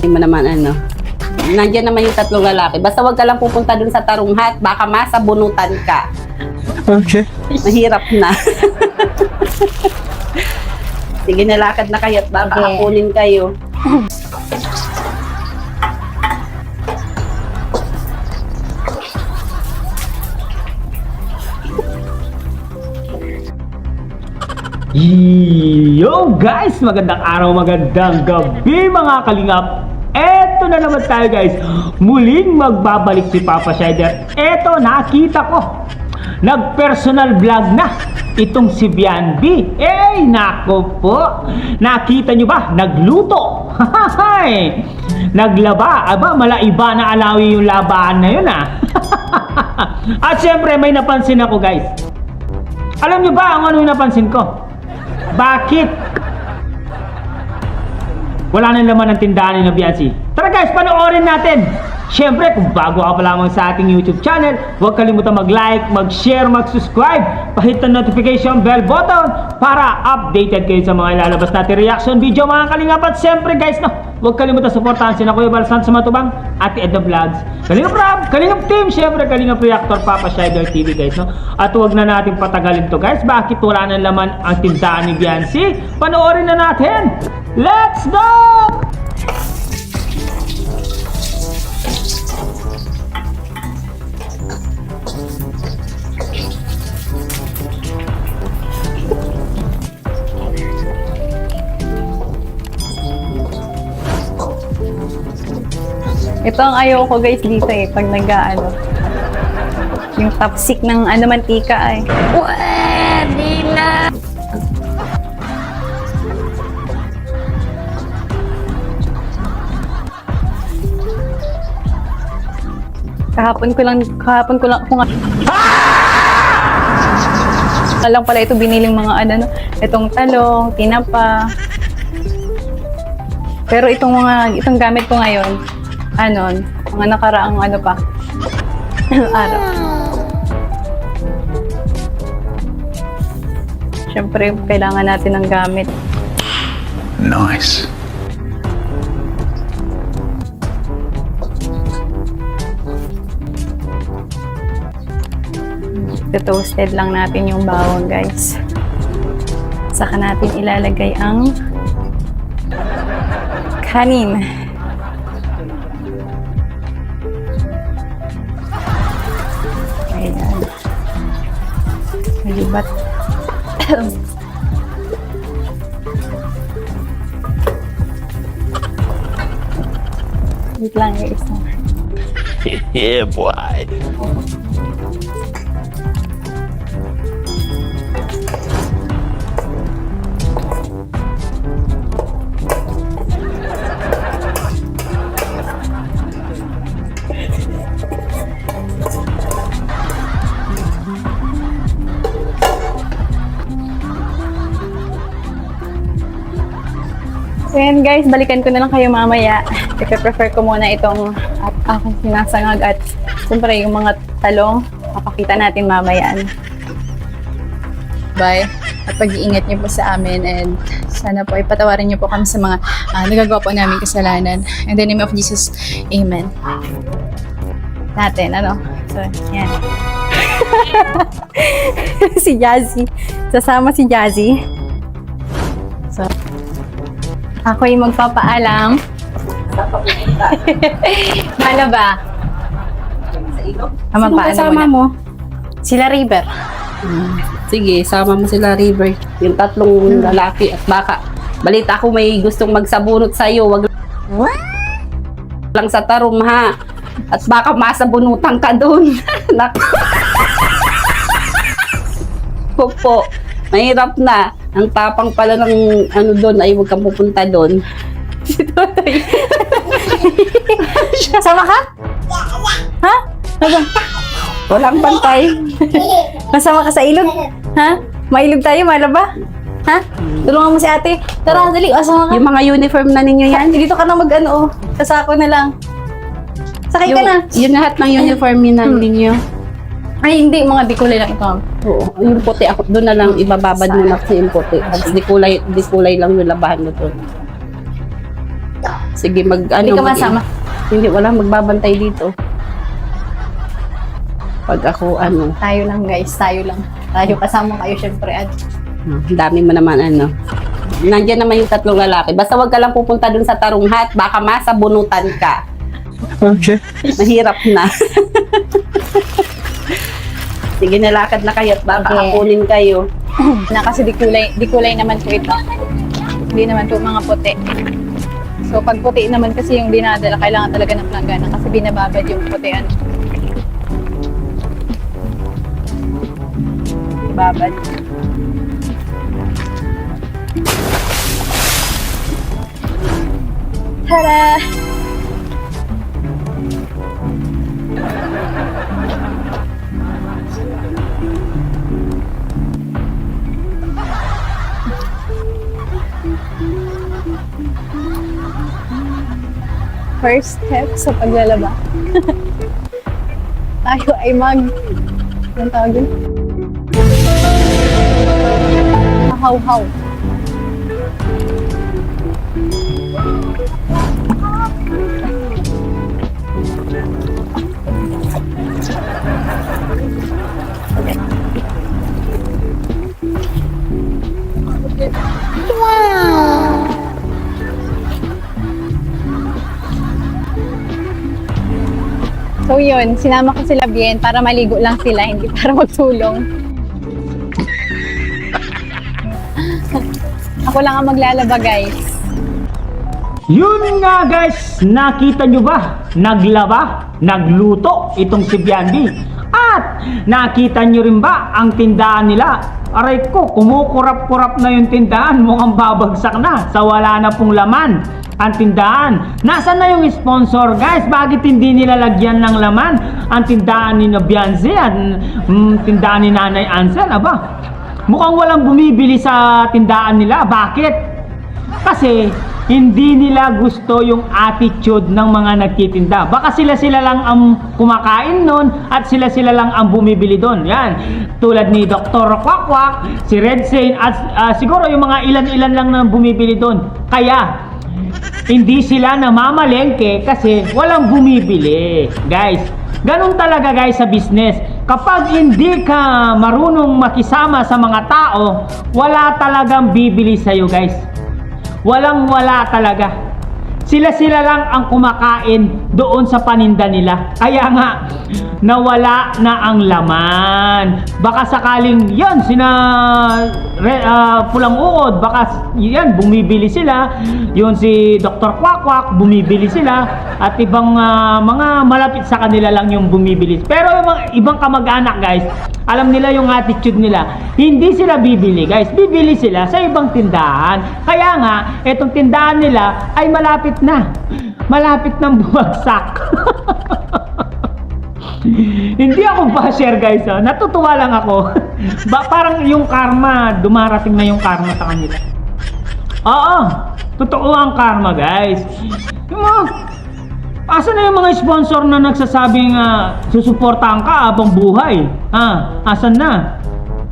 Hindi mo naman ano. Nandiyan naman yung tatlong lalaki. Basta wag ka lang pupunta dun sa tarunghat. Baka masabunutan ka. Okay. Mahirap na. Sige, nalakad na kayo at baka Okay. hapunin kayo. Yo guys! Magandang araw, magandang gabi mga kalingap. Eto na naman tayo guys. Muling magbabalik si Papa Shider. Eto, nakita ko. Nag-personal vlog na itong si Bianbi. Eh, nako po. Nakita nyo ba? Nagluto. Naglaba. Aba, malaiba na alawi yung labaan na yun ah. At syempre, may napansin ako guys. Alam nyo ba ang ano yung napansin ko? Bakit? Wala nang laman ng tindahan ni Biansi. Tara guys, panoorin natin! Siyempre, kung bago ka pa lamang sa ating YouTube channel, huwag kalimutan mag-like, mag-share, mag-subscribe, pahit ang notification bell button para updated kayo sa mga ilalabas natin reaction video mga kalingap. At siyempre guys, no, huwag kalimutan supportahan si Kuya Balsan sa Matubang, Ate Edna Vlogs, Kalingap Rob, Kalingap Team, siyempre Kalingap Reactor, Papa Shider TV guys, no? At huwag na natin patagalin to guys. Bakit wala nang laman ang tindahan ni Biansi? Panoorin na natin! Let's go! Ito ang ayaw ko guys dito eh, pag nag-ano. Yung tapsik ng mantika ay. Pwede na! Kahapon ko lang, kung alam pala ito biniling mga ano, itong talong, tinapa. Pero itong gamit ko ngayon, mga nakaraang pa, araw. Siyempre, kailangan natin ng gamit. Nice. Toasted lang natin yung bawang, guys. Saka natin ilalagay ang kanin. Ayan. Malibat. Wait lang, guys. Yeah, boy. So yan guys, balikan ko na lang kayo mamaya. I-prefer ko muna itong aking sinasangag at siyempre yung mga talong, papakita natin mamaya. Bye. At pag-iingat niyo po sa amin and sana po ipatawarin niyo po kami sa mga nagagawa po namin kasalanan. In the name of Jesus, Amen. Natin, So, yan. Si Jazzy. Sasama si Jazzy. So, ako yung magpapaalam. Ano ba? Sino kasama mo? Sila River. Sige, sama mo sila River. Yung tatlong lalaki at baka. Balita ko may gustong magsabunot sa'yo. Wag lang sa tarum ha. At baka masabunutan ka dun. Popo, mahirap na. Ang tapang pala ng doon ay huwag kang pupunta doon. Sama ka? Ha? Walang pantay. Masama ka sa ilog? Ha? Mailog tayo, malaba? Ha? Tulungan mo si ate. Tara, dali. Asama ka. Yung mga uniform na ninyo yan. Dito ka na mag-ano, kasako na lang. Sakay ka na. Yung lahat ng uniform yun ninyo. Ay, hindi. Mga dikulay lang ito. Oo. Yung puti ako, doon na lang ibababad mo na kasi yung puti. Tapos di kulay lang yung labahan mo doon. Sige, Hindi ka masama. Hindi, wala magbabantay dito. Pag ako, Tayo lang guys, tayo lang. Tayo kasama kayo syempre. ang dami mo naman, Nandiyan naman yung 3 lalaki. Basta wag ka lang pupunta dun sa tarunghat. Baka masabunutan ka. Okay. Mahirap na. Sige, nalakad na kayo at baka Okay. akunin kayo. Na kasi di kulay naman po ito. Hindi naman po mga puti. So pag puti naman kasi yung dinadala, kailangan talaga ng planggana kasi binababad yung puti. Babad. Tada! First step sa paglalaba. Tayo ay anong tawag yun? Hahaw-haw. So yun, sinama ko sila Bien para maligo lang sila, hindi para magsulong. Ako lang ang maglalaba guys. Yun nga guys, nakita nyo ba? Naglaba, nagluto itong si Biandy. At nakita nyo rin ba ang tindahan nila? Aray ko, kumukurap-kurap na yung tindahan, mukhang babagsak na sa wala na pong laman ang tindahan. Nasaan na yung sponsor guys? Bakit hindi nila lagyan ng laman ang tindahan ni Biancy at tindahan ni Nanay Ansel? Aba, mukhang walang bumibili sa tindahan nila. Bakit? Kasi hindi nila gusto yung attitude ng mga nagtitinda. Baka sila-sila lang ang kumakain nun at sila-sila lang ang bumibili doon. Yan. Tulad ni Dr. Quack, si Red Saint at siguro yung mga ilan-ilan lang na bumibili doon. Kaya hindi sila namamalengke kasi walang bumibili. Guys, ganun talaga guys sa business. Kapag hindi ka marunong makisama sa mga tao, wala talagang bibili sa'yo guys. Walang-wala talaga. Sila-sila lang ang kumakain doon sa paninda nila. Kaya nga, nawala na ang laman. Baka sakaling yan, Pulang Uod, baka yan, bumibili sila. Yun si Dr. Quack, bumibili sila. At ibang mga malapit sa kanila lang yung bumibili. Pero yung mga ibang kamag-anak guys, alam nila yung attitude nila. Hindi sila bibili guys. Bibili sila sa ibang tindahan. Kaya nga, etong tindahan nila ay malapit na. Malapit nang bumagsak. Hindi ako basher guys. Natutuwa lang ako. Parang yung karma, dumarating na yung karma sa kanila. Oo, totoo ang karma guys. Yung asa na yung mga sponsor na nagsasabing susuportahan ka habang buhay? Asan na?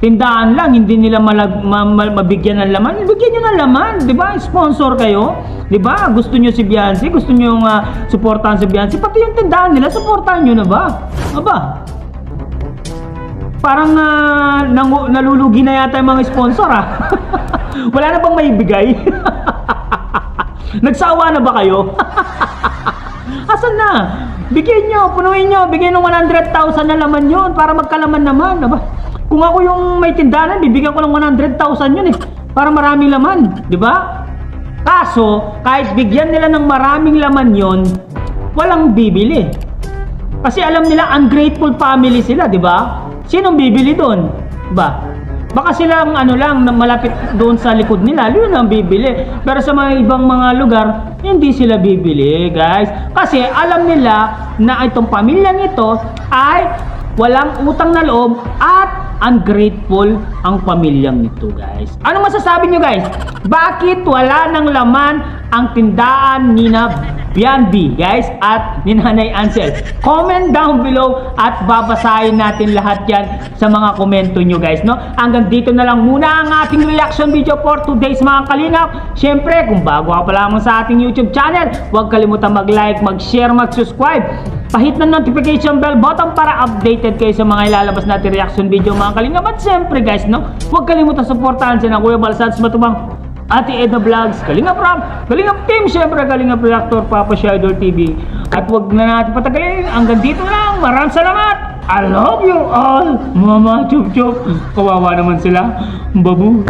Tindahan lang, hindi nila mabigyan ng laman. Bigyan nyo ng laman, di ba? Sponsor kayo, di ba? Gusto nyo si Biancy, gusto nyo yung suportahan si Biancy, pati yung tindahan nila, suportahan nyo na ba? Aba, parang nalulugi na yata yung mga sponsor Wala na bang maibigay? Nagsawa na ba kayo? Asan na? Bigyan nyo, punuin nyo, bigyan ng 100,000 na laman yun para magkalaman naman. Aba, kung ako yung may tindahan, bibigyan ko lang 100,000 yun para maraming laman, di ba? Kaso, kahit bigyan nila ng maraming laman yun, walang bibili. Kasi alam nila, ungrateful family sila, di ba? Sinong bibili doon? Ba? Baka silang lang, malapit doon sa likod nila, yun ang bibili. Pero sa mga ibang mga lugar, hindi sila bibili, guys. Kasi alam nila na itong pamilyang ito ay walang utang na loob at ungrateful ang pamilyang nito guys. Ano masasabi nyo guys? Bakit wala ng laman ang tindahan ni Bianbi, guys, at ni Nanay Ansel. Comment down below at babasahin natin lahat yan sa mga komento nyo, guys, no? Hanggang dito na lang muna ang ating reaction video for today's mga kalingap. Siyempre, kung bago ka pa lamang sa ating YouTube channel, huwag kalimutan mag-like, mag-share, mag-subscribe. Pahit ng notification bell button para updated kayo sa mga ilalabas natin reaction video mga kalingap. At siyempre guys, no, huwag kalimutan suportahan sila Kuya Balsads Matubang, Ate Edna Vlogs, Kalingap Ram, Kalingap Team, siyempre Kalingap Reactor, Papa Shadow TV. At huwag na natin patagalin, hanggang dito lang. Maraming salamat. I love you all. Mama Chup Chup. Kawawa naman sila. Babu.